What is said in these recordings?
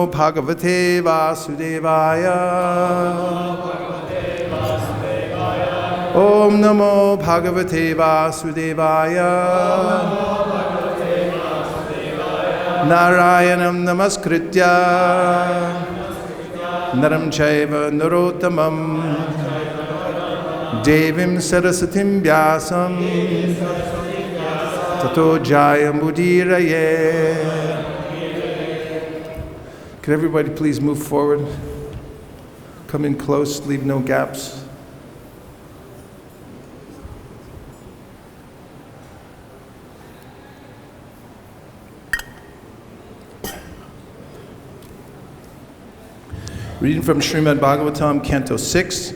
Namo Bhagavate Vasudevaya. Om Namo Bhagavate Vasudevaya. Narayanam Namaskritya Naram Chaiva Narottamam Devim Sarasatim Vyasam Tato Jayam Udiraye. Could everybody please move forward? Come in close, leave no gaps. Reading from Srimad Bhagavatam, Canto 6,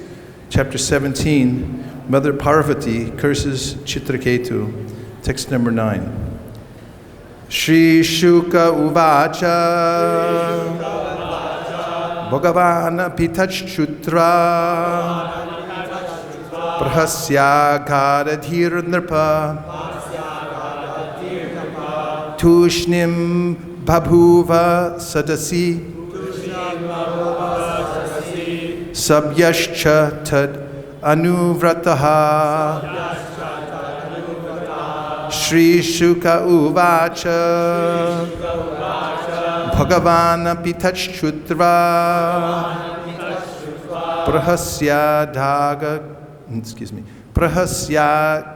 Chapter 17, Mother Parvati curses Chitraketu, text number 9. Shri Shuka Uvacha Bhagavana Pitachchutra Prahasya Karadhir Nrpa Tushnim Babhuva Sadasi Sabhyascha tad anuvrataha. Shri Shuka Uvacha Bhagavana Pitachchutra Prahasya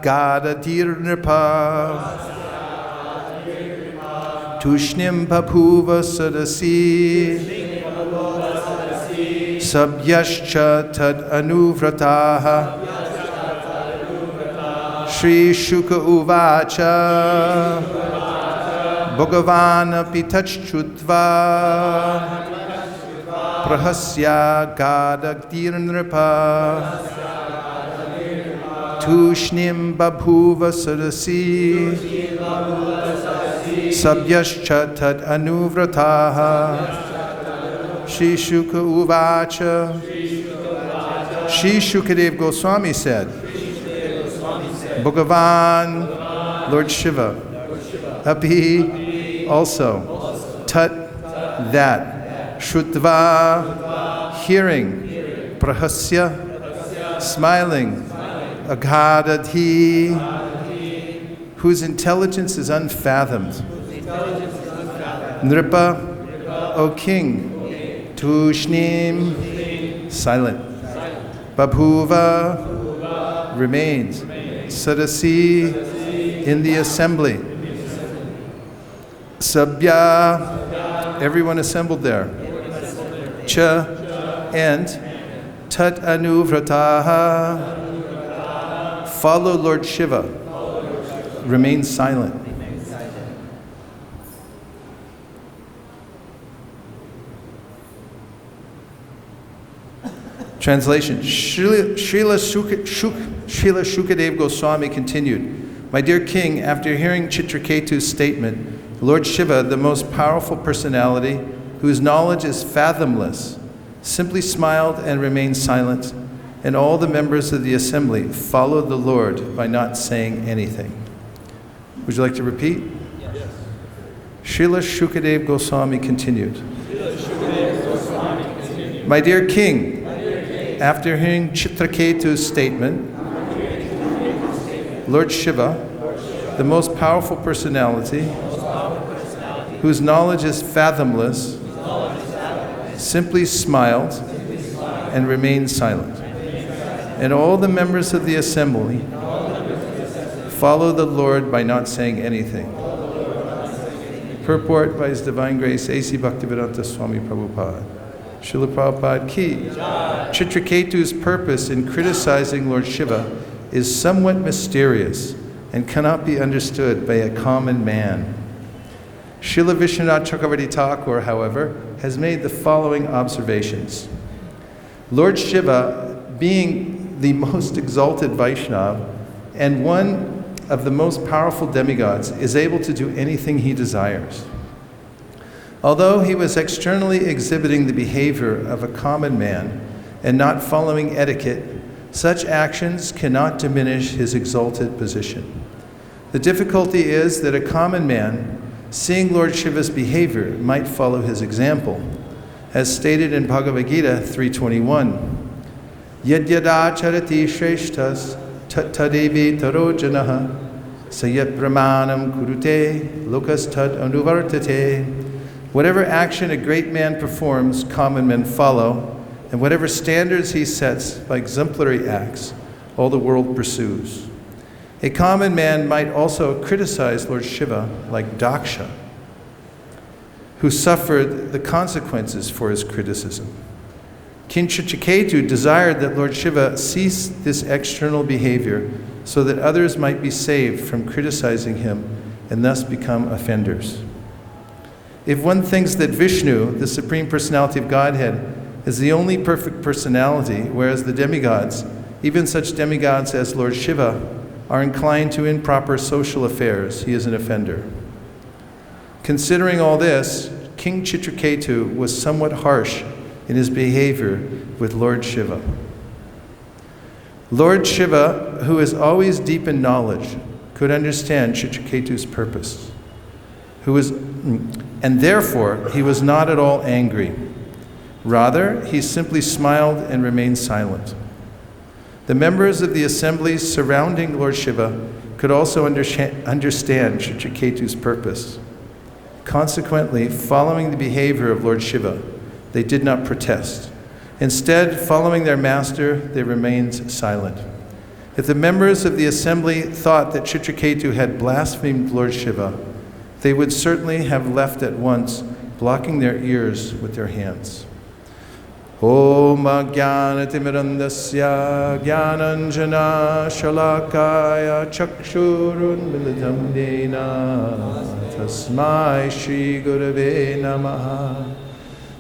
Gadadir Nrpa Tushnim Babhuva Sadasi Sabhyascha tad anuvrataha. Shri Shuka Uvacha Bhagavana Pitachchutva Prahasya Gadadir Nrpa Tushnim Babhuva Sadasi Sabhyascha tad anuvrataha. Shri Shuka Uvacha. Shri Shukadev Goswami said, Bhagavan, Lord Shiva, Abhi, also, Tat, that, Shrutva, hearing, Prahasya, smiling, Aghadadhi, whose intelligence is unfathomed, Nripa, O king, Tushnim, silent. Babhuva, remains. Sadasi, in the assembly. Sabya, everyone assembled there. Cha, and Tat anuvrataha, follow Lord Shiva. Remain silent. Translation. Srila Shukadev Goswami continued, my dear king, after hearing Chitraketu's statement, Lord Shiva, the most powerful personality, whose knowledge is fathomless, simply smiled and remained silent, and all the members of the assembly followed the Lord by not saying anything. Would you like to repeat? Yes. Srila Shukadev Goswami continued, my dear king, after hearing Chitraketu's statement, Lord Shiva, the most powerful personality, whose knowledge is fathomless, simply smiled and remained silent. And all the members of the assembly followed the Lord by not saying anything. Purport by His Divine Grace, A.C. Bhaktivedanta Swami Prabhupada. Srila Prabhupada ki. Chitraketu's purpose in criticizing Lord Shiva is somewhat mysterious and cannot be understood by a common man. Srila Vishwanath Chakravarti Thakur, however, has made the following observations. Lord Shiva, being the most exalted Vaishnava and one of the most powerful demigods, is able to do anything he desires. Although he was externally exhibiting the behavior of a common man and not following etiquette, such actions cannot diminish his exalted position. The difficulty is that a common man, seeing Lord Shiva's behavior, might follow his example, as stated in Bhagavad-Gita 3:21. Yadyada charati shreshtas tadevi tarojanaha sayat brahmanam kurute lokas tad anuvartate. Whatever action a great man performs, common men follow, and whatever standards he sets by exemplary acts, all the world pursues. A common man might also criticize Lord Shiva like Daksha, who suffered the consequences for his criticism. King Chitraketu desired that Lord Shiva cease this external behavior so that others might be saved from criticizing him and thus become offenders. If one thinks that Vishnu, the Supreme Personality of Godhead, is the only perfect personality, whereas the demigods, even such demigods as Lord Shiva, are inclined to improper social affairs, he is an offender. Considering all this, King Chitraketu was somewhat harsh in his behavior with Lord Shiva. Lord Shiva, who is always deep in knowledge, could understand Chitraketu's purpose, and therefore he was not at all angry. Rather, he simply smiled and remained silent. The members of the assembly surrounding Lord Shiva could also understand Chitraketu's purpose. Consequently, following the behavior of Lord Shiva, they did not protest. Instead, following their master, they remained silent. If the members of the assembly thought that Chitraketu had blasphemed Lord Shiva, they would certainly have left at once, blocking their ears with their hands. Om Ajnanatimirandasya Jnananjana Shalakaya Chakshurun Militam Dena Tasmai Shri Gurave Namaha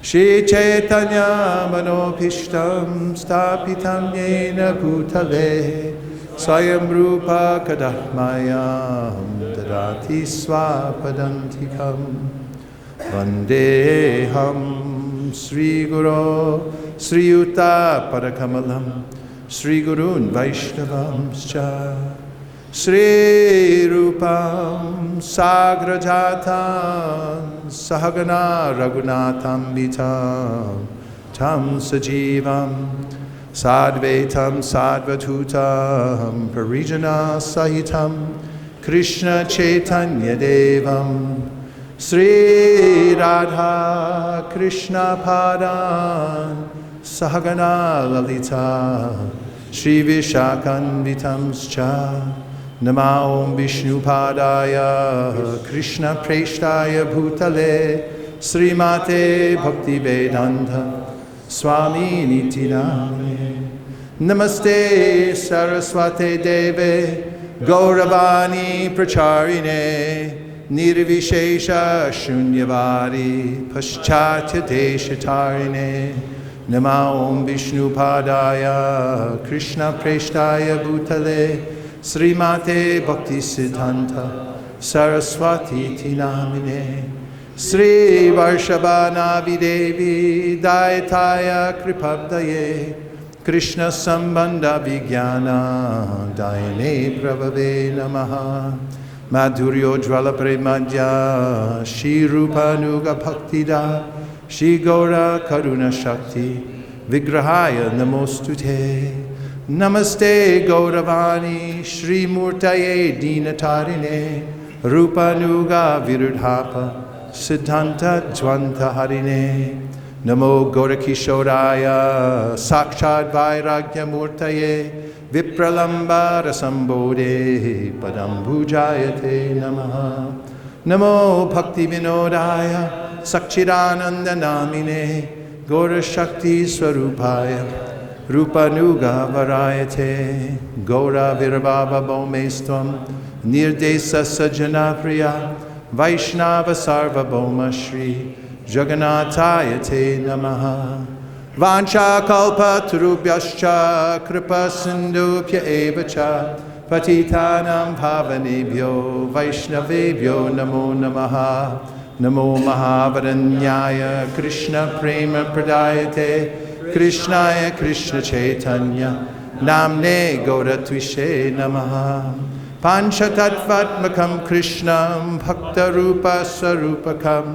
Shri Chaitanya Manopishtam Stapitam Yena Bhutale Swayam Rupa Kadahmayam Dadati Swapadantikam Vandeham Sri Guru Sri Yuta Parakamalam Sri Gurun Vaishnavamscha Sri Rupam Sagrajatan Sahagana Raghunatham Vitam Tam Sajivam Sadvetam Sadvatutam Parijana Sahitam Krishna Chaitanya Devam Sri Radha Krishna Padan Sahagana Lalita Shri Vishakanvitamscha Nama Om Vishnu Padaya Krishna Preshtaya Bhutale Sri Mate Bhakti Vedanta Swami Niti Namane Namaste Saraswate Deve Gauravani Pracharine Nirvishesha Shunyavadi Paschatya Deshatarine Nama Om Vishnu Padaya Krishna Preshtaya Bhutale Srimate Bhakti Siddhanta Saraswati Tinamine Sri Varshabha Videvi Dayataya Kripabdaye Krishna Sambandha Vijnana Dayane Prabhave Namaha Madhuryo Jvala Premadya Shri Rupanuga Bhaktida Shri Gaura Karuna Shakti Vigrahaya Namostute Namaste Gauravani Shri Murtaye Dinatarine Rupanuga Virudhapa Siddhanta Jwanta Harine Namo Gaurakishoraya Sakshad Vairagya Murtaye Vipralamba Rasambode Padambhujayate Namaha Namo Bhakti Vinodaya Sakchidananda Namine Gaura Shakti Swarupaya Rupanuga Varayate Gaura Virabhava Bhomestvam Nirdesa Sajjana Priya Vaishnava Sarvabhauma Shri Jagannatayate Namaha Vancha kalpa turubhyascha kripa sindhubhya evacha patitanam bhavanebhyo vaishnavebhyo namo namaha namo mahavaranyaya krishna prema pradayate krishnaya krishna chaitanya namne gauratvishe namaha panchatattvatmakam krishnam bhakta rupa sarupakam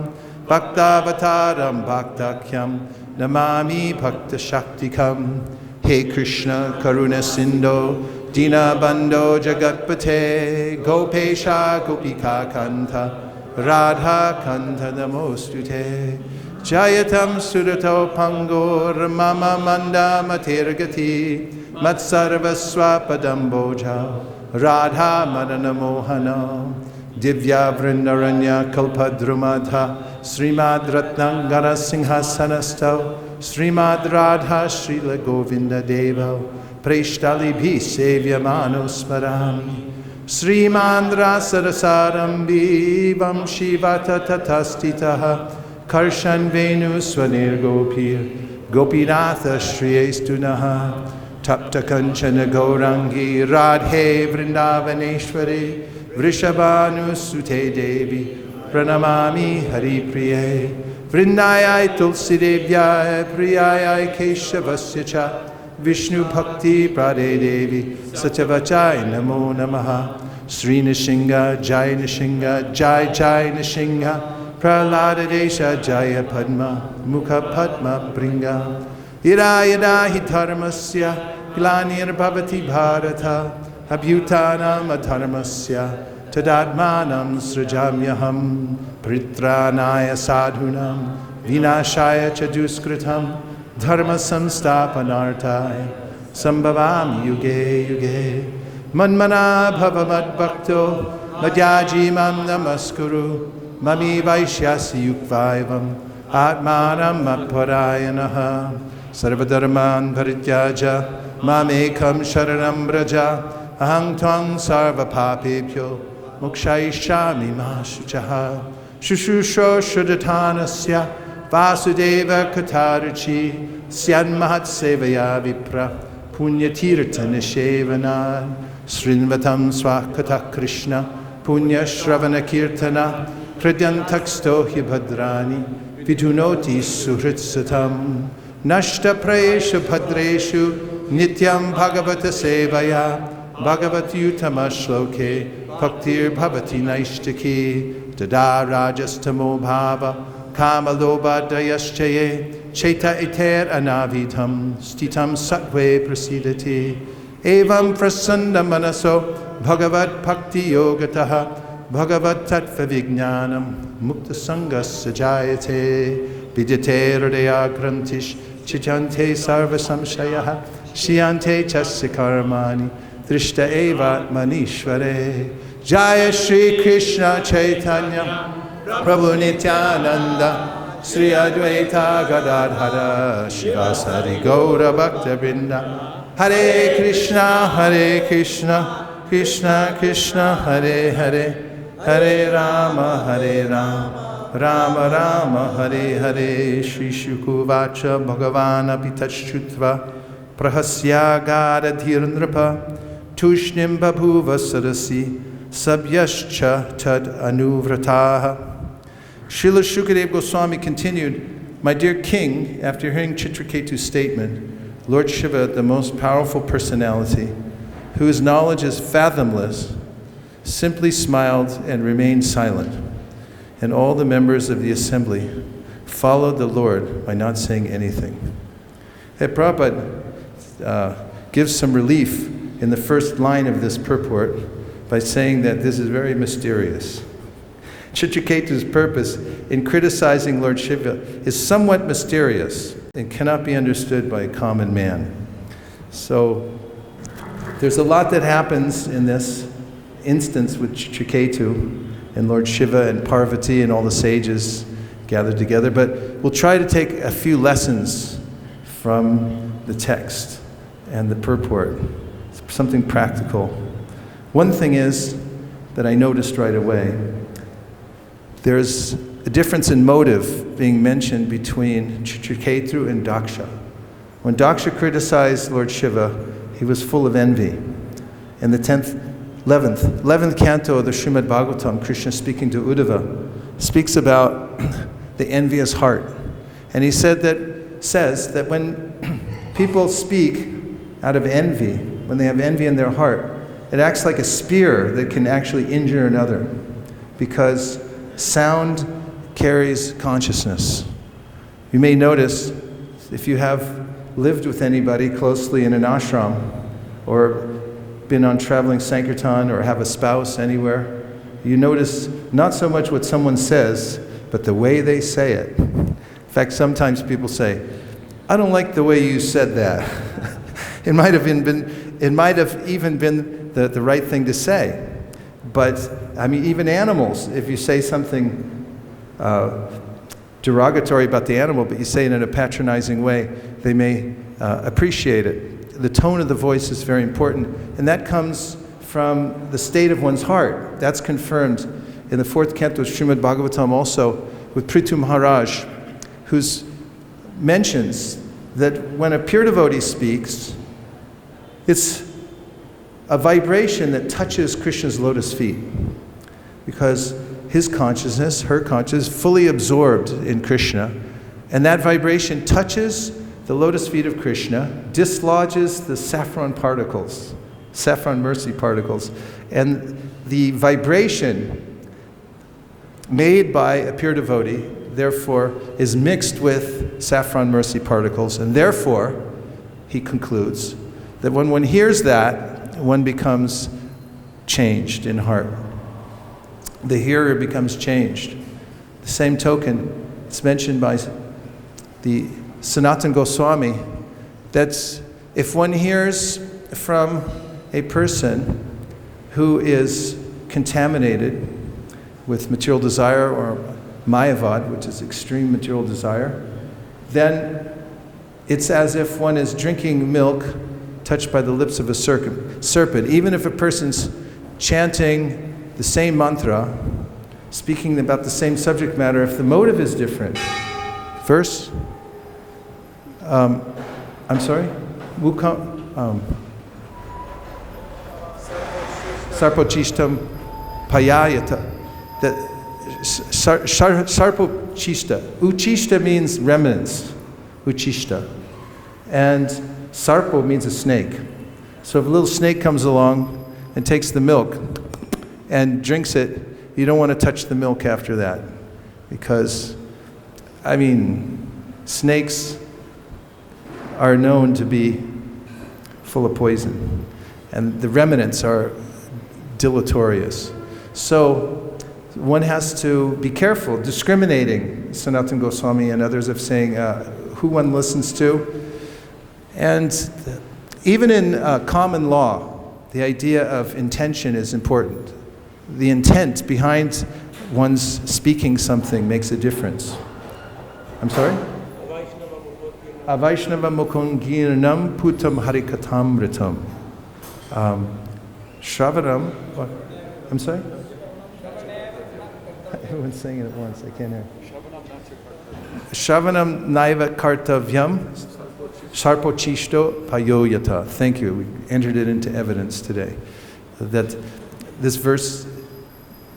Bhaktavataram Bhaktakyam Namami Bhakta Shaktikam. He Krishna Karuna Sindho Dina Bandho Jagatpate Gopesha Gopika Kanta Radha Kanta Namostute Jayatam Surato Pangor Mama Manda Matergati Matsarvaswa Padamboja Radha Madana Mohana Divya Vrindaranya Kalpadrumadha Srimad Ratnangara Singhasanastav Srimad Radha Srila Govinda Deva Preshtali Bhi Sevyamano Smarami Srimandra Sarasarambi Vamshivata Tatastitaha Karshan Venu Swanir Gopir Gopinatha Shriyestunaha Tapta Kanchana Gaurangi Radhe Vrindavaneshwari Vrishabhanu Sute Devi Pranamami Hari Priye Vrindayai Tulsi Devyai Priyayai Keshavasya Cha Vishnu Bhakti Prade Devi Satyavachai Namo Namaha Sri Nishinga Jai Nishinga Jai Jai Nishinga Prahlada Desha Jaya Padma Mukha Padma Bringa Ira Yada Hi Dharmasya Glanir Bhavati Bharata Abhutanam Adharmasya Tadadmanam Srajamyaham Pritranaya Sadhunam Vinashaya Chaduskritam Dharma Samstapanartai Sambhavam Yuge Yuge Manmana Bhavamad Bhakto Madhyajimam Namaskuru Mami Vaishyasi Yukvaivam Atmanam Aparayanaha Sarvadharman Parityaja Mamekam Sharanam Braja Ahang Twang Sarva Papebhyo Mokshayishami Mashuchaha Shushusho Shudatanasya Vasudeva Katarichi Syan Mahat Sevaya Vipra Punyatirtha Nishevana Srinvatam Swakata Krishna Punya Shravana Kirtana Pradyantaksto Hibhadrani Vidunoti Suhritsatam Nashta Praesha Bhadreshu Nityam Bhagavata Sevaya Bhagavat-yutama shloke Bhaktir Bhavati Naishtaki Dada Rajastamo Bhava Kamaloba Dayaschaye Cheta Iter Anavidham Stitam Satve Prasidati Evam Prasanda Manaso Bhagavat bhakti-yogataha Bhagavat Tattva Vijnanam Mukta Sangas Sajayate Vidyate Hridaya Grantish Chichante Sarva Samshayaha Shiyante Chasya Karmani Drishta Evat Manishvare Jaya Shri Krishna Chaitanya Prabhu Nityananda Sri Advaita Gadadhara Shivasari Gaura Bhakta Vrinda Hare Krishna Krishna Krishna Hare Hare Hare Rama Rama Rama Hare Hare Shri Shukuvacha Bhagavan Apitashutva Prahasya Gadadhirandrapa Tushnim Babhuva Sarasi Sabhyascha Tad Anuvrataha. Srila Shukadeva Goswami continued, "My dear king, after hearing Chitraketu's statement, Lord Shiva, the most powerful personality, whose knowledge is fathomless, simply smiled and remained silent. And all the members of the assembly followed the Lord by not saying anything." Prabhupada gives some relief in the first line of this purport by saying that this is very mysterious. Chitraketu's purpose in criticizing Lord Shiva is somewhat mysterious and cannot be understood by a common man. So there's a lot that happens in this instance with Chitraketu and Lord Shiva and Parvati and all the sages gathered together, but we'll try to take a few lessons from the text and the purport, something practical. One thing is that I noticed right away, there's a difference in motive being mentioned between Chitraketu and Daksha. When Daksha criticized Lord Shiva, he was full of envy. In the 11th canto of the Srimad Bhagavatam, Krishna speaking to Uddhava, speaks about the envious heart. And he says that when people speak out of envy, when they have envy in their heart, it acts like a spear that can actually injure another, because sound carries consciousness. You may notice, if you have lived with anybody closely in an ashram, or been on traveling sankirtan, or have a spouse anywhere, you notice not so much what someone says, but the way they say it. In fact, sometimes people say, I don't like the way you said that. It might have even been the right thing to say. But, I mean, even animals, if you say something derogatory about the animal, but you say it in a patronizing way, they may appreciate it. The tone of the voice is very important, and that comes from the state of one's heart. That's confirmed in the 4th canto of Srimad Bhagavatam also with Prithu Maharaj, who mentions that when a pure devotee speaks, it's a vibration that touches Krishna's lotus feet, because his consciousness, her consciousness, is fully absorbed in Krishna, and that vibration touches the lotus feet of Krishna, dislodges the saffron particles, saffron mercy particles, and the vibration made by a pure devotee, therefore, is mixed with saffron mercy particles, and therefore, he concludes that when one hears that, one becomes changed in heart. The hearer becomes changed. The same token, it's mentioned by the Sanatana Goswami, that if one hears from a person who is contaminated with material desire, or mayavad, which is extreme material desire, then it's as if one is drinking milk touched by the lips of a serpent. Even if a person's chanting the same mantra, speaking about the same subject matter, if the motive is different. Verse? I'm sorry? Sarpochishtam payayata. Sarpochista. Uchishta means remnants. Uchishta. And sarpo means a snake. So if a little snake comes along and takes the milk and drinks it, you don't want to touch the milk after that. Because, I mean, snakes are known to be full of poison. And the remnants are deleterious. So one has to be careful, discriminating, Sanatana Goswami and others of saying who one listens to. And even in common law, the idea of intention is important. The intent behind one's speaking something makes a difference. I'm sorry? Avaishnava mukungirnam putam harikatamritam. Shravanam, what? I'm sorry? Everyone's saying it at once, I can't hear. Shravanam naiva kartavyam sarpochishto payoyata. Thank you. We entered it into evidence today. That this verse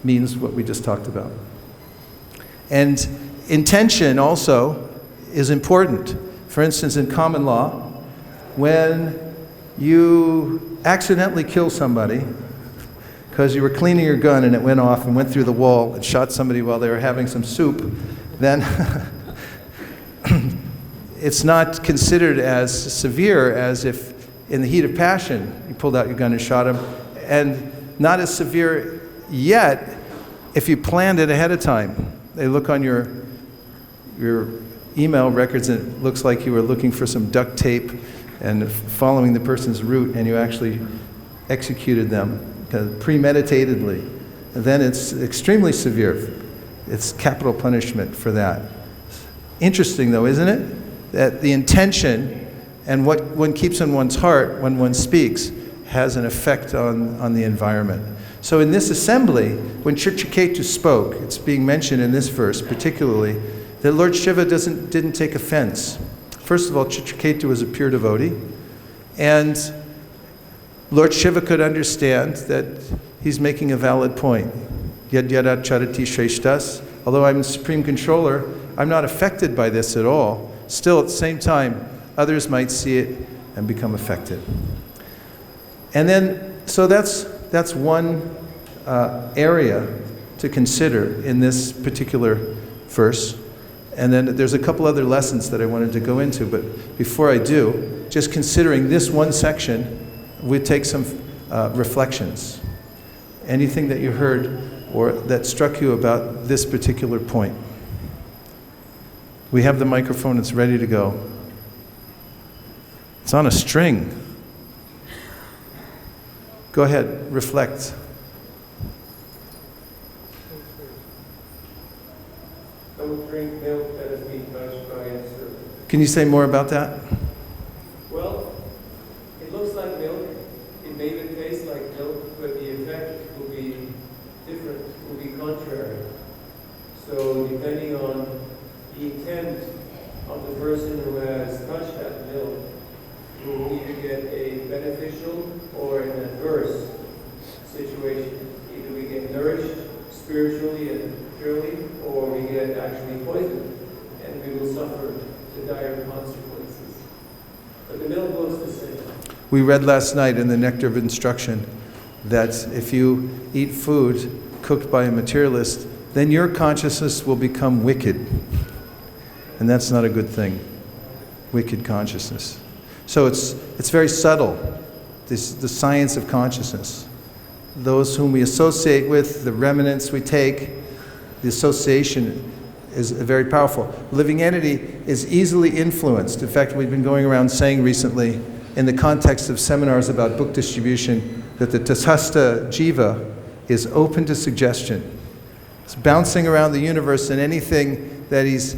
means what we just talked about. And intention also is important. For instance, in common law, when you accidentally kill somebody because you were cleaning your gun and it went off and went through the wall and shot somebody while they were having some soup, then it's not considered as severe as if in the heat of passion you pulled out your gun and shot him, and not as severe yet if you planned it ahead of time. They look on your email records and it looks like you were looking for some duct tape and following the person's route, and you actually executed them premeditatedly. And then it's extremely severe. It's capital punishment for that. Interesting though, isn't it? That the intention and what one keeps in one's heart when one speaks has an effect on the environment. So in this assembly, when Chitraketu spoke, it's being mentioned in this verse particularly, that Lord Shiva didn't take offense. First of all, Chitraketu was a pure devotee, and Lord Shiva could understand that he's making a valid point. Yad yada charati shreshtas. Although I'm the Supreme Controller, I'm not affected by this at all. Still, at the same time, others might see it and become affected. And then, so that's one area to consider in this particular verse. And then there's a couple other lessons that I wanted to go into, but before I do, just considering this one section, we'll take some reflections. Anything that you heard or that struck you about this particular point? We have the microphone, it's ready to go. It's on a string. Go ahead, reflect. Don't drink milk that has been touched by a serpent. Can you say more about that? Well, it looks like milk. It may even taste like milk, but the effect will be different, will be contrary. So depending on the intent of the person who has touched that milk, you will either get a beneficial or an adverse situation. Either we get nourished spiritually and purely, or we get actually poisoned, and we will suffer the dire consequences. But the milk looks the same. We read last night in the Nectar of Instruction that if you eat food cooked by a materialist, then your consciousness will become wicked. And that's not a good thing. Wicked consciousness. So it's very subtle, the science of consciousness. Those whom we associate with, the remnants we take, the association is very powerful. Living entity is easily influenced. In fact, we've been going around saying recently, in the context of seminars about book distribution, that the Tasasta Jiva is open to suggestion. It's bouncing around the universe, and anything that he's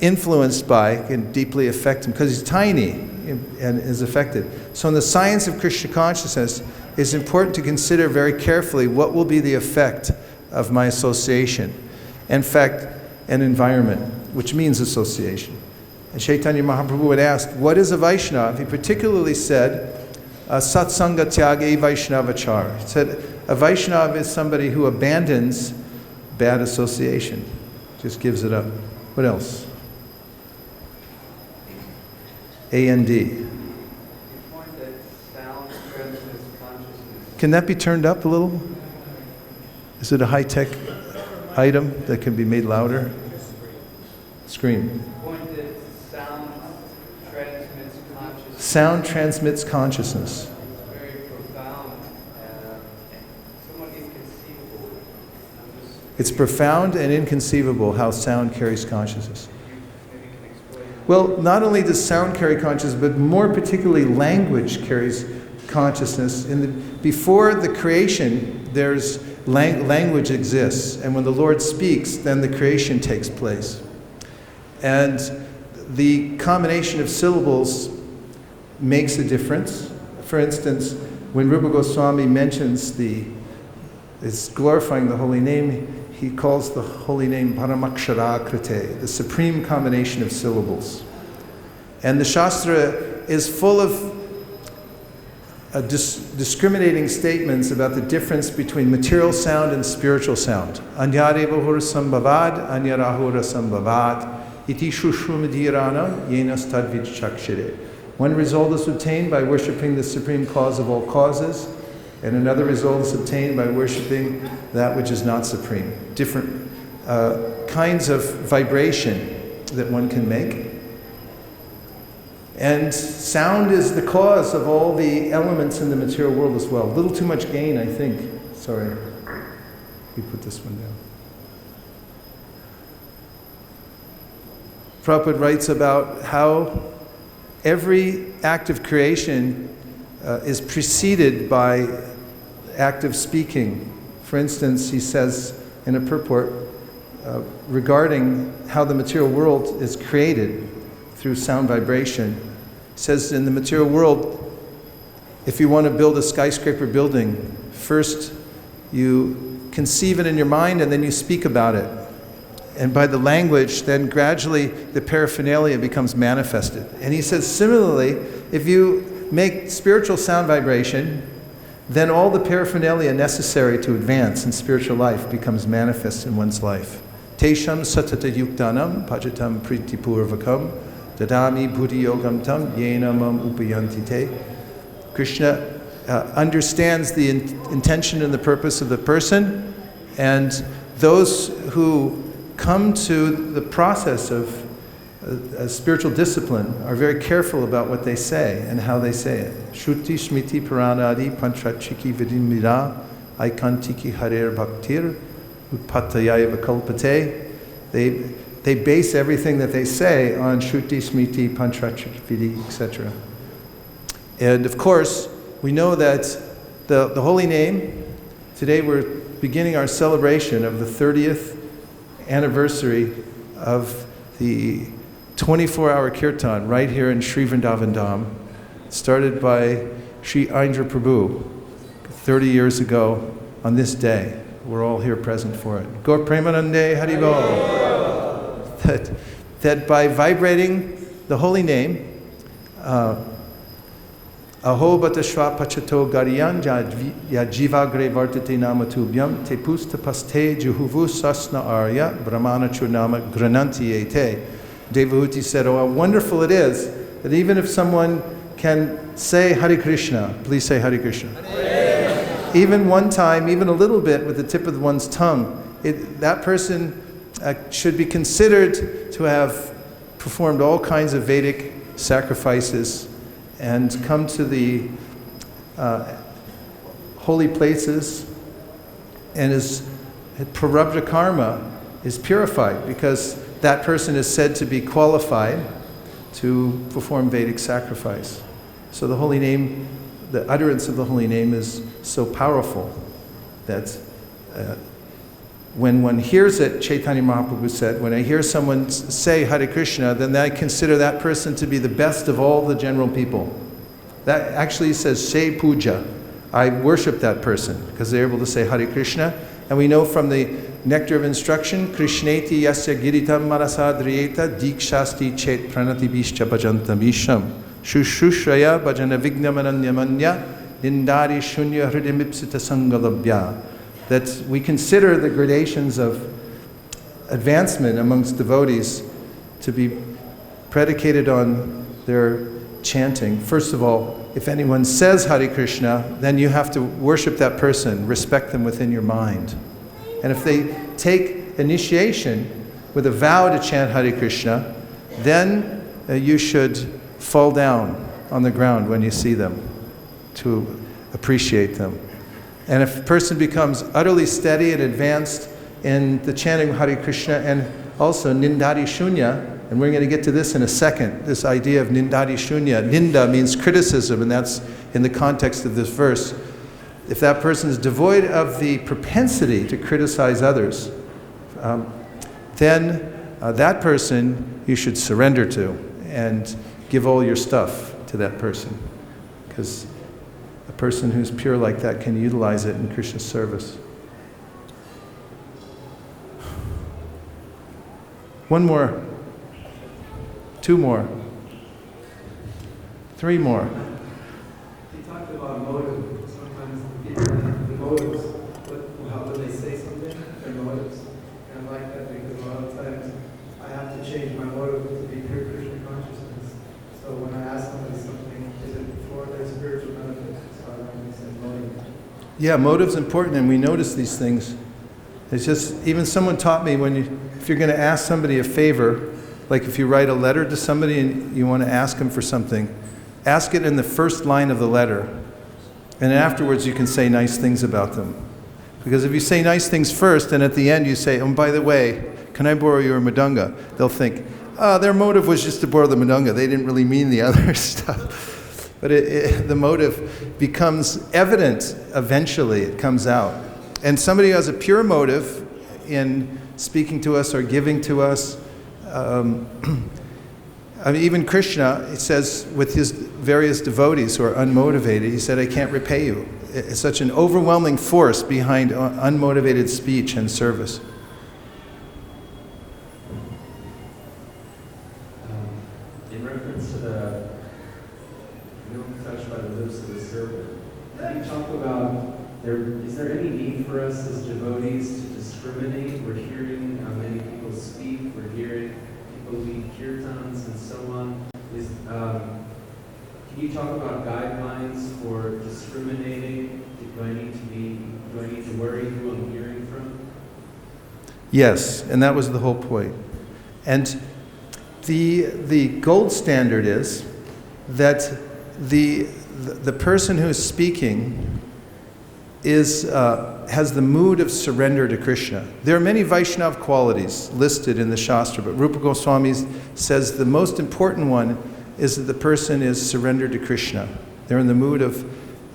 influenced by can deeply affect him, because he's tiny and is affected. So in the science of Krishna consciousness, it's important to consider very carefully what will be the effect of my association. In fact, an environment, which means association. And Chaitanya Mahaprabhu had asked, what is a Vaishnava? He particularly said, Satsanga Tyage Vaishnavachar. He said, a Vaishnava is somebody who abandons bad association, just gives it up. What else? A-N-D. Can that be turned up a little? Is it a high-tech item that can be made louder? Scream. Sound transmits consciousness. It's very profound and somewhat inconceivable. It's profound and inconceivable how sound carries consciousness. Well, not only does sound carry consciousness, but more particularly language carries consciousness. Before the creation, there's language exists, and when the Lord speaks, then the creation takes place. And the combination of syllables makes a difference. For instance, when Rupa Goswami mentions is glorifying the holy name, he calls the holy name Paramakshara Krite, the supreme combination of syllables. And the Shastra is full of discriminating statements about the difference between material sound and spiritual sound. Anyarevahur sambhavad, anyarahura sambhavad, iti shushrumadhirana, yenas tadvid chakshire. One result is obtained by worshipping the supreme cause of all causes, and another result is obtained by worshipping that which is not supreme. Different kinds of vibration that one can make. And sound is the cause of all the elements in the material world as well. A little too much gain, I think. Sorry. We put this one down. Prabhupada writes about how every act of creation is preceded by act of speaking. For instance, he says in a purport regarding how the material world is created through sound vibration. He says in the material world, if you want to build a skyscraper building, first you conceive it in your mind and then you speak about it. And by the language, then gradually the paraphernalia becomes manifested. And he says similarly, if you make spiritual sound vibration, then all the paraphernalia necessary to advance in spiritual life becomes manifest in one's life. Tesham satata yuktanam pajatam pritipurvakam dadami bhakti-yogam tam yenamam upayanti te. Krishna understands the intention and the purpose of the person, and those who come to the process of a spiritual discipline are very careful about what they say and how they say it. Shruti Smriti Puranadi Panchachiki Vidimira Aikantiki Harer Bhaktir Utpatayaya Vikalpate. They base everything that they say on Shruti Smriti Panchachiki Vidi, etc. And of course, we know that the holy name, today we're beginning our celebration of the 30th anniversary of the 24-hour kirtan right here in Sri Vrindavan Dham, started by Sri Indra Prabhu 30 years ago on this day. We're all here present for it. Gaur Premanande Haribol. That by vibrating the holy name, Aho Batashva Pachato Gariyan Yajivagre Vartate Namatubhyam Te Pusta Paste Juhuvu Sasna Arya Brahmana Churnama Grananti Ete. Devahuti said, oh, how wonderful it is that even if someone can say Hare Krishna, please say Hare Krishna. Hare. Even one time, even a little bit with the tip of one's tongue, that person should be considered to have performed all kinds of Vedic sacrifices and come to the holy places, and his prarabdha karma is purified because that person is said to be qualified to perform Vedic sacrifice. So the holy name, the utterance of the holy name is so powerful that when one hears it, Chaitanya Mahaprabhu said, when I hear someone say Hare Krishna, then I consider that person to be the best of all the general people. That actually says Se Puja. I worship that person because they're able to say Hare Krishna. And we know from the nectar of instruction, Krishneti yasya giritam marasadriyeta dikshasti chet pranati bishcha bhajantam isham shushrushraya bhajana vignamananyamanya nindari shunya hridimipsita sangalabhya. That we consider the gradations of advancement amongst devotees to be predicated on their chanting. First of all, if anyone says Hare Krishna, then you have to worship that person, respect them within your mind. And if they take initiation with a vow to chant Hare Krishna, then you should fall down on the ground when you see them to appreciate them. And if a person becomes utterly steady and advanced in the chanting of Hare Krishna and also Nindari Shunya, and we're going to get to this in a second, this idea of Nindari Shunya. Ninda means criticism, and that's in the context of this verse. If that person is devoid of the propensity to criticize others, then that person you should surrender to and give all your stuff to that person. Because a person who's pure like that can utilize it in Krishna's service. One more. Two more. Three more. You talked about motive. Sometimes people have the motives, but how do they say something? Their motives. And I like that because a lot of times I have to change my motive to be pure Krishna consciousness. So when I ask somebody something, is it for their spiritual benefit? So I like to say motive. Yeah, motive's important, and we notice these things. It's just, even someone taught me if you're going to ask somebody a favor, like if you write a letter to somebody and you want to ask them for something, ask it in the first line of the letter. And afterwards you can say nice things about them. Because if you say nice things first and at the end you say, oh, by the way, can I borrow your madanga? They'll think, their motive was just to borrow the madanga. They didn't really mean the other stuff. But the motive becomes evident eventually. It comes out. And somebody who has a pure motive in speaking to us or giving to us, I mean, even Krishna, it says with his various devotees who are unmotivated, he said, I can't repay you. It's such an overwhelming force behind unmotivated speech and service. In reference to the milk touched by the lips of the serpent, can you talk about, is there any need for us as devotees to discriminate? We're hearing how many people speak, we're hearing people lead kirtans and so on. Can you talk about guidelines for discriminating? Do I need to worry who I'm hearing from? Yes, and that was the whole point. And the gold standard is that the person who is speaking has the mood of surrender to Krishna. There are many Vaishnava qualities listed in the Shastra, but Rupa Goswami says the most important one is that the person is surrendered to Krishna. They're in the mood of,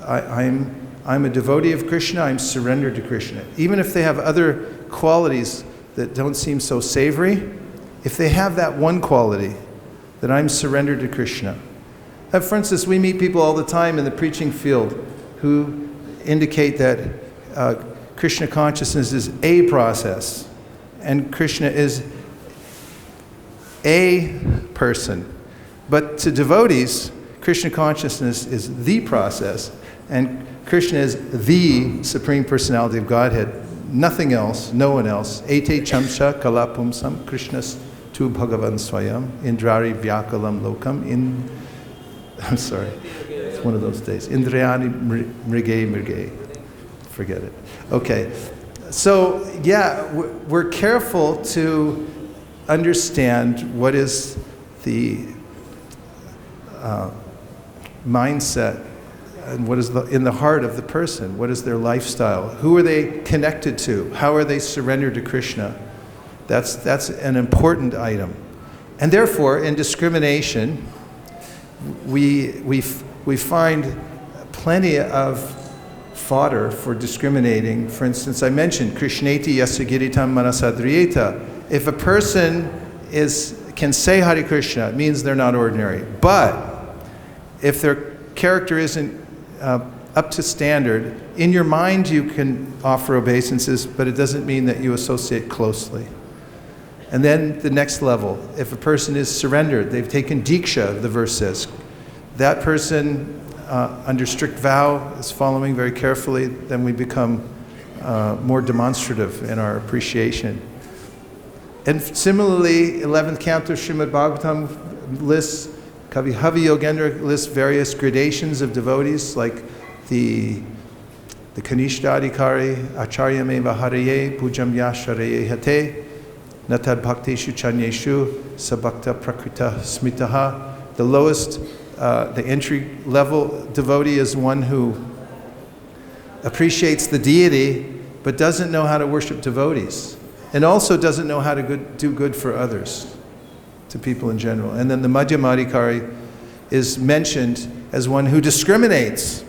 I'm a devotee of Krishna, I'm surrendered to Krishna. Even if they have other qualities that don't seem so savory, if they have that one quality, that I'm surrendered to Krishna. For instance, we meet people all the time in the preaching field who indicate that Krishna consciousness is a process, and Krishna is a person. But to devotees, Krishna consciousness is the process, and Krishna is the Supreme Personality of Godhead. Nothing else, no one else. Ete chamsha kalapumsam Krishnas tu bhagavan swayam indrari vyakalam lokam I'm sorry, it's one of those days. Indrayani mrige. Forget it. Okay, so yeah, we're careful to understand what is the mindset and what is in the heart of the person. What is their lifestyle? Who are they connected to? How are they surrendered to Krishna? That's an important item. And therefore, in discrimination, we find plenty of fodder for discriminating. For instance, I mentioned Krishneti yasagiritam manasadriyeta. If a person can say Hare Krishna, it means they're not ordinary. But if their character isn't up to standard, in your mind you can offer obeisances, but it doesn't mean that you associate closely. And then the next level, if a person is surrendered, they've taken diksha, the verse says, that person under strict vow is following very carefully, then we become more demonstrative in our appreciation. And similarly, 11th canto Srimad Bhagavatam lists, Kavi Havi Yogendra lists various gradations of devotees, like the Kanishtadikari, Acharya Meva Haraye, Pujam Yashareye Hate, Natad Bhakteshu Chanyeshu, Sabhakta Prakrita Smitaha. The lowest, the entry level devotee is one who appreciates the deity, but doesn't know how to worship devotees, and also doesn't know how to do good for others, to people in general. And then the Madhyamadikari is mentioned as one who discriminates.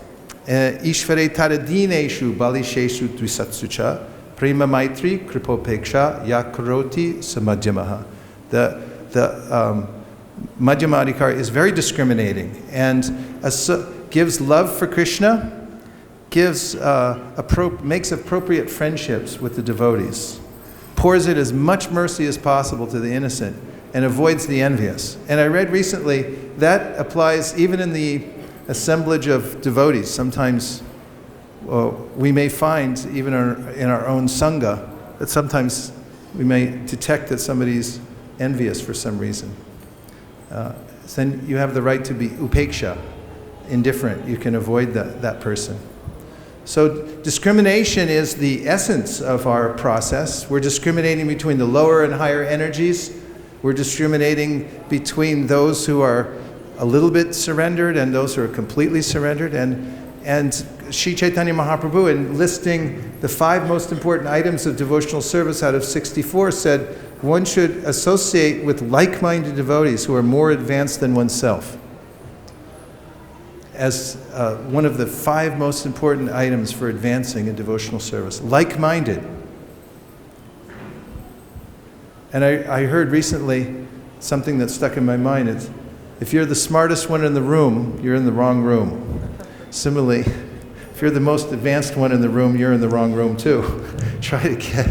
Ishvare taradineshu balisheshu dvisatsucha prema maitri kripopeksha yakaroti samadhyamaha. The Madhyamadikari is very discriminating and gives love for Krishna, makes appropriate friendships with the devotees, pours it as much mercy as possible to the innocent, and avoids the envious. And I read recently that applies even in the assemblage of devotees. Sometimes we may find, even in our own sangha, that sometimes we may detect that somebody's envious for some reason. Then you have the right to be upeksha, indifferent. You can avoid that person. So discrimination is the essence of our process. We're discriminating between the lower and higher energies. We're discriminating between those who are a little bit surrendered and those who are completely surrendered. And Sri Chaitanya Mahaprabhu, in listing the 5 most important items of devotional service out of 64, said one should associate with like-minded devotees who are more advanced than oneself, as one of the 5 most important items for advancing in devotional service. Like-minded. And I heard recently something that stuck in my mind. It's, if you're the smartest one in the room, you're in the wrong room. Similarly, if you're the most advanced one in the room, you're in the wrong room too. Try to get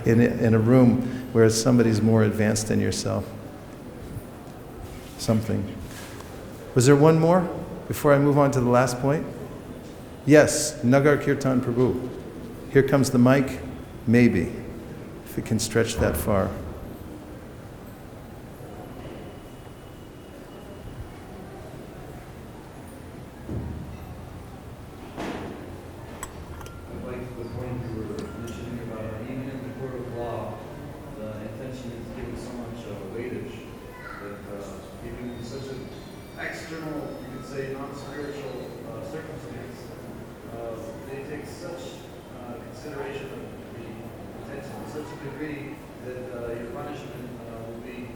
in a room where somebody's more advanced than yourself. Something. Was there one more before I move on to the last point? Yes, Nagar Kirtan Prabhu. Here comes the mic, maybe, if it can stretch that far. external, you could say, non-spiritual circumstance, they take such consideration of the intention to such a degree that your punishment will be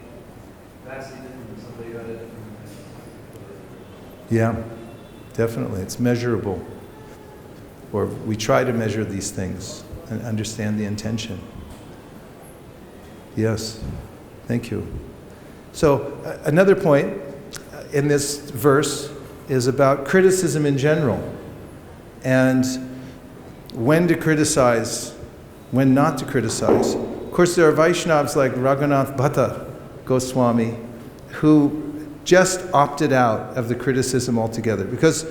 vastly different from somebody who had a different intention. Yeah, definitely. It's measurable. Or we try to measure these things and understand the intention. Yes, thank you. So another point in this verse is about criticism in general, and when to criticize, when not to criticize. Of course, there are Vaishnavas like Raghunath Bhatta Goswami who just opted out of the criticism altogether, because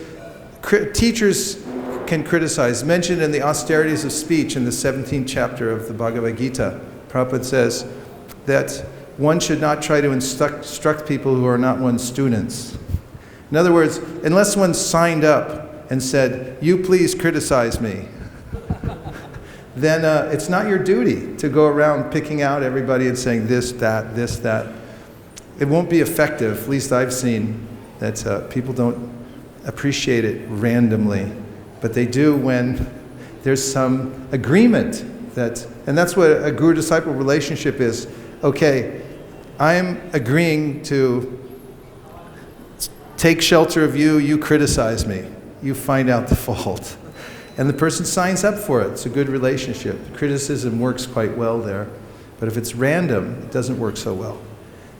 teachers can criticize. Mentioned in the austerities of speech in the 17th chapter of the Bhagavad-Gita, Prabhupada says that one should not try to instruct people who are not one's students. In other words, unless one signed up and said, "You please criticize me," then it's not your duty to go around picking out everybody and saying this, that, this, that. It won't be effective. At least I've seen that people don't appreciate it randomly, but they do when there's some agreement that, and that's what a guru-disciple relationship is. Okay, I'm agreeing to take shelter of you, you criticize me, you find out the fault. And the person signs up for it. It's a good relationship. Criticism works quite well there. But if it's random, it doesn't work so well.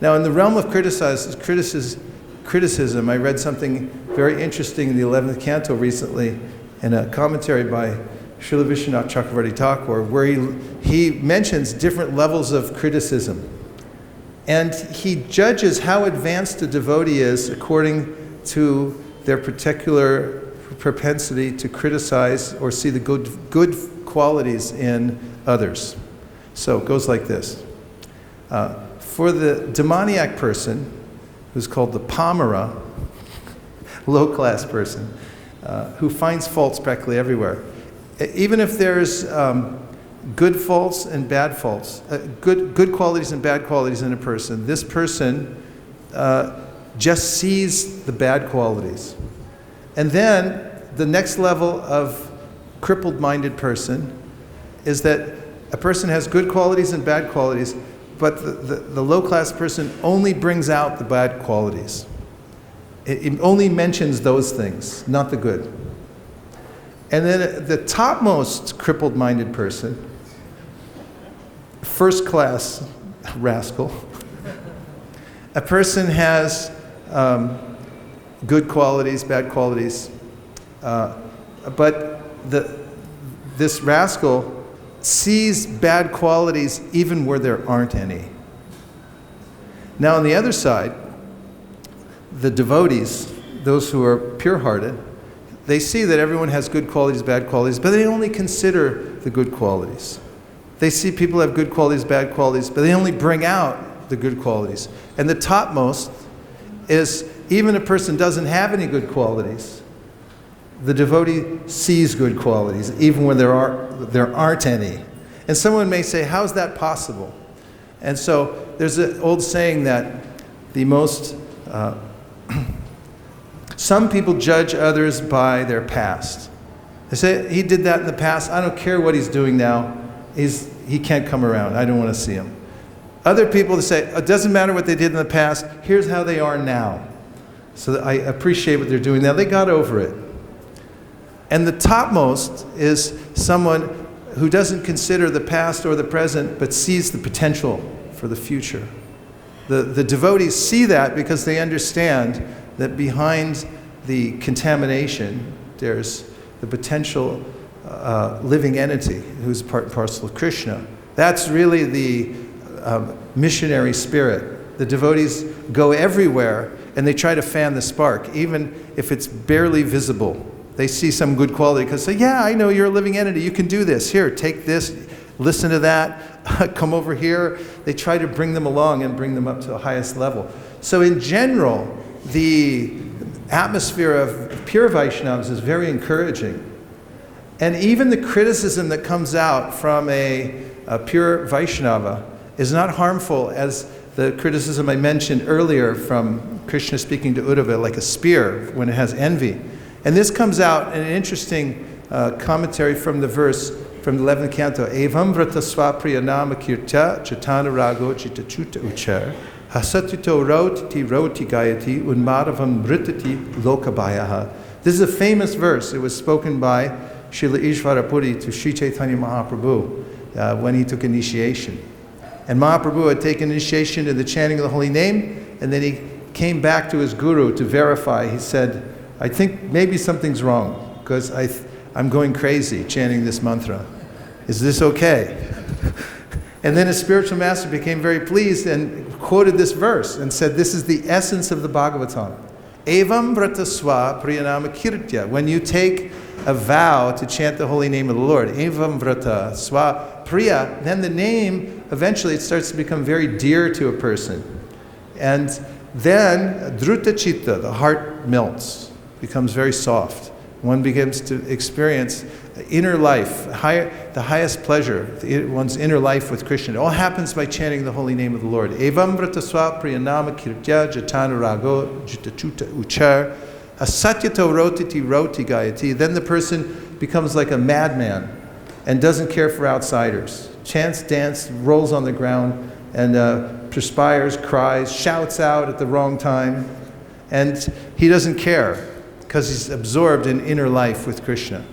Now, in the realm of criticism, I read something very interesting in the 11th canto recently in a commentary by Srila Vishwanath Chakravarti Thakur, where he mentions different levels of criticism. And he judges how advanced a devotee is according to their particular propensity to criticize or see the good qualities in others. So it goes like this. For the demoniac person, who's called the Pamara, low-class person, who finds faults practically everywhere, even if there's good faults and bad faults, good qualities and bad qualities in a person, this person just sees the bad qualities. And then the next level of crippled-minded person is that a person has good qualities and bad qualities, but the low-class person only brings out the bad qualities. It only mentions those things, not the good. And then the topmost crippled-minded person, first-class rascal, a person has good qualities, bad qualities, but this rascal sees bad qualities even where there aren't any. Now on the other side, the devotees, those who are pure-hearted, they see that everyone has good qualities, bad qualities, but they only consider the good qualities. They see people have good qualities, bad qualities, but they only bring out the good qualities. And the topmost is, even a person doesn't have any good qualities, the devotee sees good qualities, even when there aren't any. And someone may say, how is that possible? And so there's an old saying that some people judge others by their past. They say, he did that in the past, I don't care what he's doing now, he can't come around, I don't want to see him. Other people say, it doesn't matter what they did in the past, here's how they are now. So that I appreciate what they're doing now, they got over it. And the topmost is someone who doesn't consider the past or the present, but sees the potential for the future. The devotees see that because they understand that behind the contamination, there's the potential living entity who's part and parcel of Krishna. That's really the missionary spirit. The devotees go everywhere and they try to fan the spark, even if it's barely visible. They see some good quality because they say, yeah, I know you're a living entity, you can do this. Here, take this, listen to that, come over here. They try to bring them along and bring them up to the highest level. So in general, the atmosphere of pure Vaishnavas is very encouraging. And even the criticism that comes out from a pure Vaishnava is not harmful, as the criticism I mentioned earlier from Krishna speaking to Uddhava, like a spear when it has envy. And this comes out in an interesting commentary from the verse from the 11th canto. Evam vrata swapriya nama kirtya chatana rago chita chuta uchar hasatito roti gayati unmadavam vritati lokabayaha. This is a famous verse. It was spoken by Srila Ishvarapuri to Sri Chaitanya Mahaprabhu when he took initiation. And Mahaprabhu had taken initiation in the chanting of the holy name, and then he came back to his guru to verify. He said, I think maybe something's wrong, because I'm going crazy chanting this mantra. Is this okay? And then his spiritual master became very pleased and quoted this verse and said, this is the essence of the Bhagavatam. Evam vrata swa priyanama kirtya. When you take a vow to chant the holy name of the Lord, evam vrata swa priya, then the name, eventually it starts to become very dear to a person. And then druta chitta, the heart melts, becomes very soft. One begins to experience inner life, the highest pleasure, one's inner life with Krishna. It all happens by chanting the holy name of the Lord. Evam vrata swa priyanama kirtya jatana rago jitachuta uchar asatyato roti gayati. Then the person becomes like a madman and doesn't care for outsiders. Chants, dance, rolls on the ground, and perspires, cries, shouts out at the wrong time. And he doesn't care because he's absorbed in inner life with Krishna.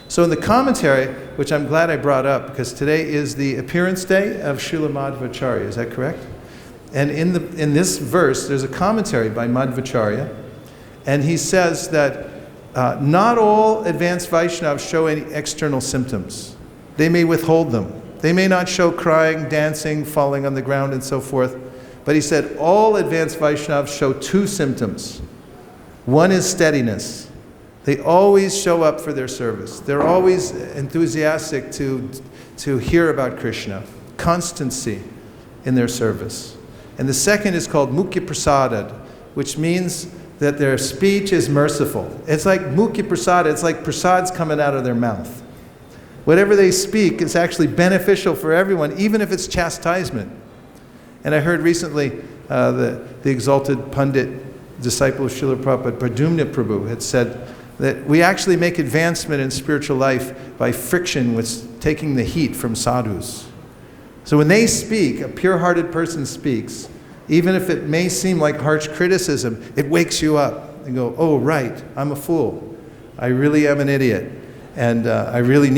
So in the commentary, which I'm glad I brought up, because today is the appearance day of Srila Madhvacharya, is that correct? And in this verse, there's a commentary by Madhvacharya, and he says that not all advanced Vaishnavas show any external symptoms. They may withhold them. They may not show crying, dancing, falling on the ground, and so forth. But he said all advanced Vaishnavas show two symptoms. One is steadiness. They always show up for their service. They're always enthusiastic to hear about Krishna. Constancy in their service. And the second is called Mukya Prasadad, which means that their speech is merciful. It's like Mukya Prasada, it's like prasad's coming out of their mouth. Whatever they speak is actually beneficial for everyone, even if it's chastisement. And I heard recently the exalted Pandit, disciple of Srila Prabhupada, Pradumna Prabhu, had said that we actually make advancement in spiritual life by friction with taking the heat from sadhus. So when they speak, a pure-hearted person speaks, even if it may seem like harsh criticism, it wakes you up and go, oh, right, I'm a fool. I really am an idiot. And I really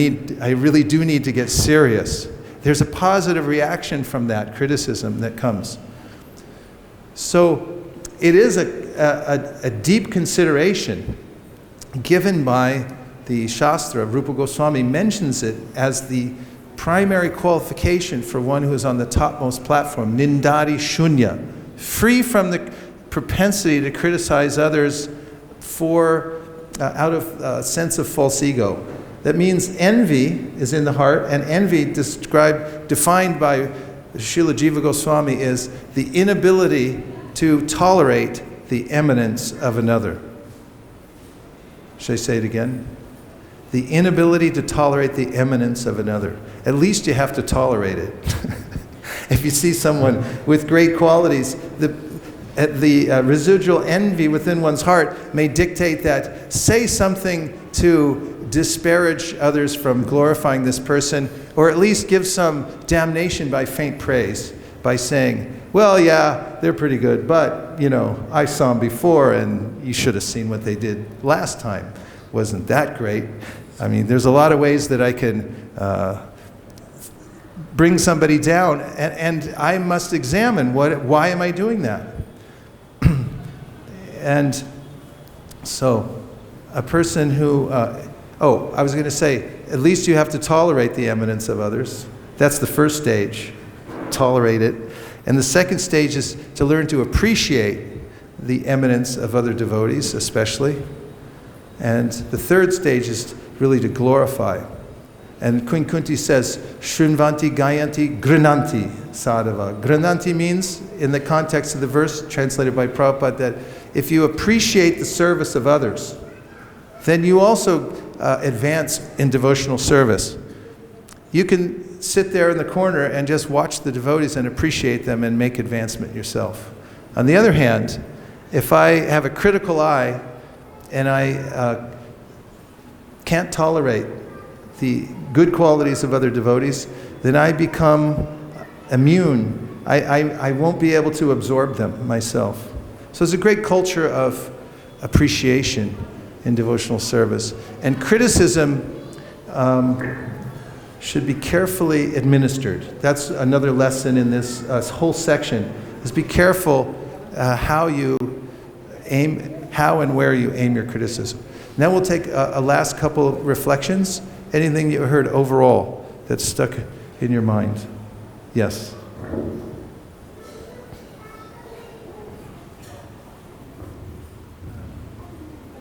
do need to get serious. There's a positive reaction from that criticism that comes. So it is a deep consideration given by the Shastra. Rupa Goswami mentions it as the primary qualification for one who is on the topmost platform, nindari shunya, free from the propensity to criticize others out of a sense of false ego. That means envy is in the heart, and envy defined by Srila Jiva Goswami is the inability to tolerate the eminence of another. Should I say it again? The inability to tolerate the eminence of another. At least you have to tolerate it. If you see someone with great qualities, the residual envy within one's heart may dictate that say something to disparage others from glorifying this person, or at least give some damnation by faint praise, by saying, well, yeah, they're pretty good, but, you know, I saw them before, and you should have seen what they did last time. Wasn't that great? I mean, there's a lot of ways that I can bring somebody down, and I must examine why am I doing that? And so, a person who, I was going to say, at least you have to tolerate the eminence of others. That's the first stage, tolerate it. And the second stage is to learn to appreciate the eminence of other devotees, especially. And the third stage is really to glorify. And Queen Kunti says, Shrinvanti Gayanti Grinanti Sadhava. Grinanti means, in the context of the verse translated by Prabhupada, that if you appreciate the service of others, then you also advance in devotional service. You can sit there in the corner and just watch the devotees and appreciate them and make advancement yourself. On the other hand, if I have a critical eye and I can't tolerate the good qualities of other devotees, then I become immune. I won't be able to absorb them myself. So there's a great culture of appreciation in devotional service. And criticism should be carefully administered. That's another lesson in this whole section, is be careful how and where you aim your criticism. Now we'll take a last couple of reflections. Anything you heard overall that's stuck in your mind? Yes. I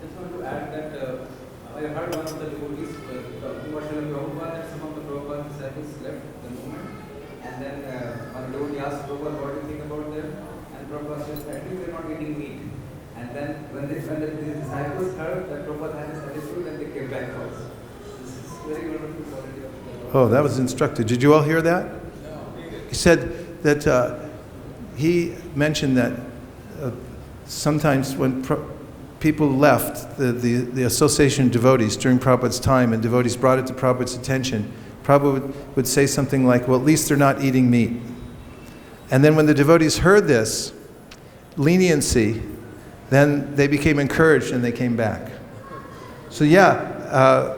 just want to add that I heard one of the devotees who was telling Prabhupada that some of the Prabhupada disciples left the movement, and then one devotee asked Prabhupada, what do you think about them? And Prabhupada said, I think they're not eating meat. And then when the disciples heard that Prabhupada had this attitude, then they came back also. This is very wonderful quality of the Lord. Oh, that was instructive. Did you all hear that? He said that he mentioned that sometimes when people left the association of devotees during Prabhupada's time and devotees brought it to Prabhupada's attention, Prabhupada would say something like, well, at least they're not eating meat. And then when the devotees heard this leniency, then they became encouraged and they came back. So yeah,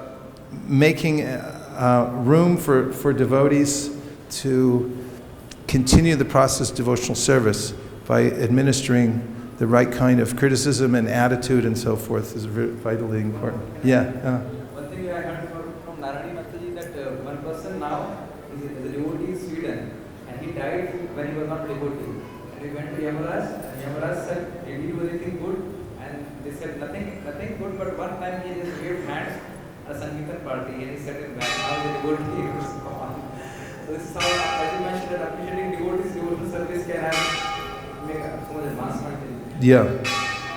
making room for devotees to continue the process of devotional service by administering the right kind of criticism and attitude and so forth is vitally important. Yeah. One thing I heard from Narani Mataji that one person now is a devotee in Sweden, and he died when he was not a devotee. And he went to Yamaraj, and Yamaraj said, did you do anything good? And they said, nothing good, but one time he just gave hands at a Sankirtan party, and he said it back. Now the devotee was gone. So this is how, as you mentioned, that appreciating devotees, devotional service can make so much advancement. Yeah.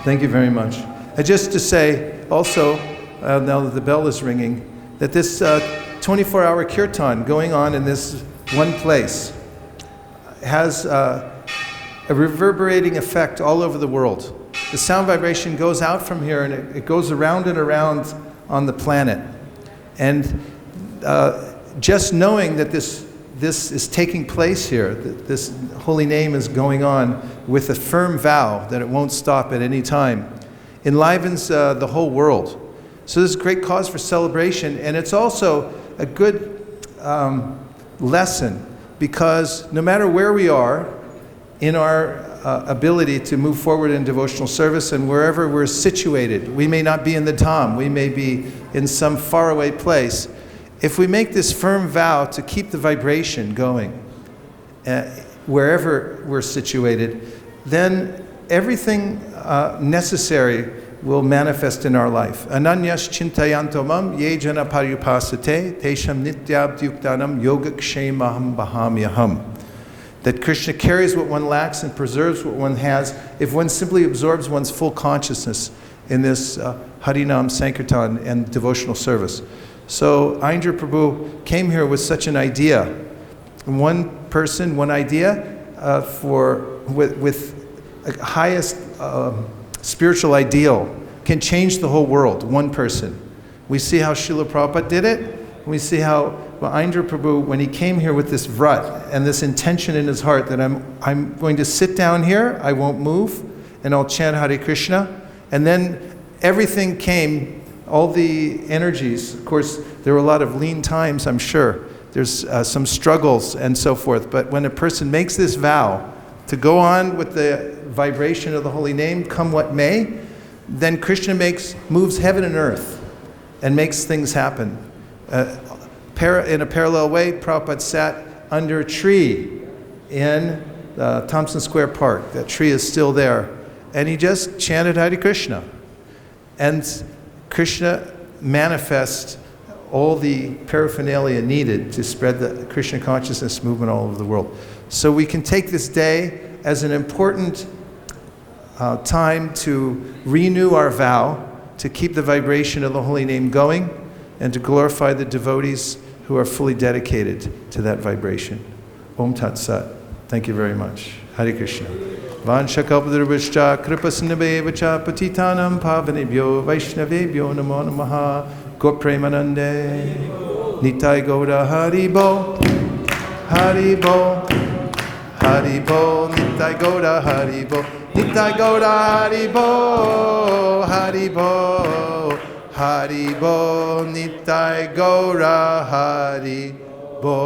Thank you very much. Just to say also, now that the bell is ringing, that this 24-hour kirtan going on in this one place has a reverberating effect all over the world. The sound vibration goes out from here and it goes around and around on the planet. And just knowing that this is taking place here, that this holy name is going on with a firm vow that it won't stop at any time, enlivens the whole world. So this is a great cause for celebration, and it's also a good lesson, because no matter where we are in our ability to move forward in devotional service, and wherever we're situated, we may not be in the Dham, we may be in some faraway place. If we make this firm vow to keep the vibration going wherever we're situated, then everything necessary will manifest in our life. Ananyas chintayantomam ye jana parupasate tesham nityabdyuktanam yogakshemaham bahamyaham. That Krishna carries what one lacks and preserves what one has if one simply absorbs one's full consciousness in this Harinam Sankirtan and devotional service. So Indra Prabhu came here with such an idea. One person, one idea with a highest spiritual ideal can change the whole world, one person. We see how Srila Prabhupada did it. We see how Indra Prabhu, when he came here with this vrat and this intention in his heart that I'm going to sit down here, I won't move, and I'll chant Hare Krishna. And then everything came, all the energies. Of course, there were a lot of lean times, I'm sure. There's some struggles and so forth. But when a person makes this vow to go on with the vibration of the holy name, come what may, then Krishna moves heaven and earth and makes things happen. In a parallel way, Prabhupada sat under a tree in Thompson Square Park. That tree is still there. And he just chanted Hare Krishna. And Krishna manifests all the paraphernalia needed to spread the Krishna consciousness movement all over the world. So we can take this day as an important time to renew our vow, to keep the vibration of the holy name going, and to glorify the devotees who are fully dedicated to that vibration. Om Tat Sat. Thank you very much. Hare Krishna. Vanshakalpadurvascha kripasinnabevacha patitanam pavanebhyo vaishnavebhyo namo namaha gopremanande nitai gauda haribo haribo haribo nitai gauda haribo nitai gauda haribo haribo haribo nitai gauda haribo.